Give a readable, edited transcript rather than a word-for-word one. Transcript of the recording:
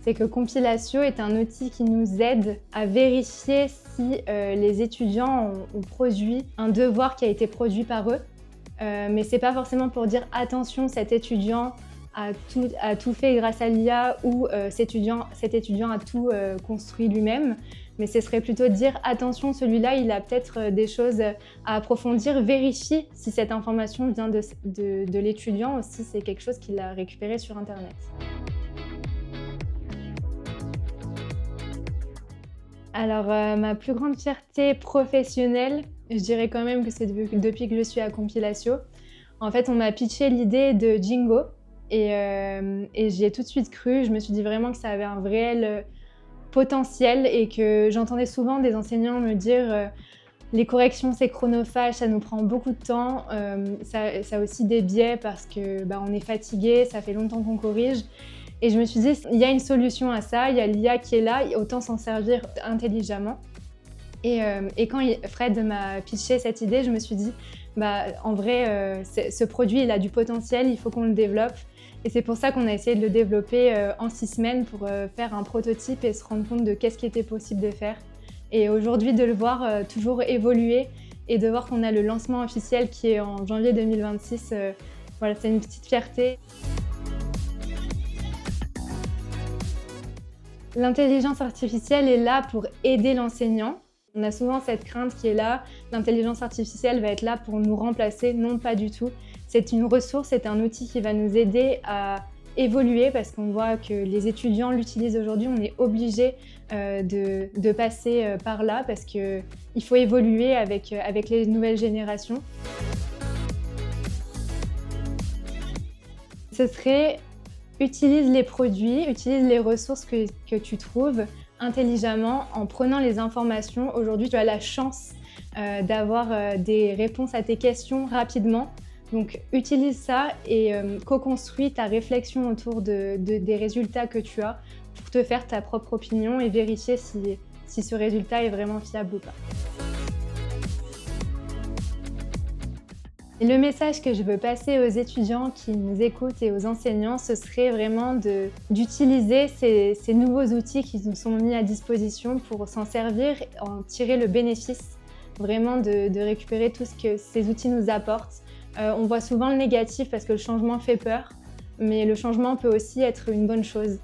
c'est que Compilatio est un outil qui nous aide à vérifier si les étudiants ont produit un devoir qui a été produit par eux. Mais c'est pas forcément pour dire attention, cet étudiant a tout fait grâce à l'IA ou cet étudiant a tout construit lui-même. Mais ce serait plutôt dire attention, celui-là, il a peut-être des choses à approfondir, vérifie si cette information vient de l'étudiant ou si c'est quelque chose qu'il a récupéré sur Internet. Alors, ma plus grande fierté professionnelle, je dirais quand même que c'est depuis que je suis à Compilatio. En fait, on m'a pitché l'idée de Jingo et j'y ai tout de suite cru. Je me suis dit vraiment que ça avait un réel potentiel et que j'entendais souvent des enseignants me dire les corrections, c'est chronophage, ça nous prend beaucoup de temps. Ça a aussi des biais parce que on est fatigué, ça fait longtemps qu'on corrige. Et je me suis dit, il y a une solution à ça, il y a l'IA qui est là, autant s'en servir intelligemment. Et quand Fred m'a pitché cette idée, je me suis dit, en vrai, ce produit, il a du potentiel, il faut qu'on le développe. Et c'est pour ça qu'on a essayé de le développer en 6 semaines pour faire un prototype et se rendre compte de qu'est-ce qui était possible de faire. Et aujourd'hui, de le voir toujours évoluer et de voir qu'on a le lancement officiel qui est en janvier 2026, voilà, c'est une petite fierté. L'intelligence artificielle est là pour aider l'enseignant. On a souvent cette crainte qui est là, l'intelligence artificielle va être là pour nous remplacer. Non, pas du tout. C'est une ressource, c'est un outil qui va nous aider à évoluer parce qu'on voit que les étudiants l'utilisent aujourd'hui. On est obligé de passer par là parce qu'il faut évoluer avec les nouvelles générations. Ce serait utilise les produits, utilise les ressources que tu trouves intelligemment en prenant les informations. Aujourd'hui, tu as la chance d'avoir des réponses à tes questions rapidement. Donc, utilise ça et co-construis ta réflexion autour des résultats que tu as pour te faire ta propre opinion et vérifier si ce résultat est vraiment fiable ou pas. Et le message que je veux passer aux étudiants qui nous écoutent et aux enseignants, ce serait vraiment d'utiliser ces nouveaux outils qui nous sont mis à disposition pour s'en servir, en tirer le bénéfice, vraiment de récupérer tout ce que ces outils nous apportent. On voit souvent le négatif parce que le changement fait peur, mais le changement peut aussi être une bonne chose.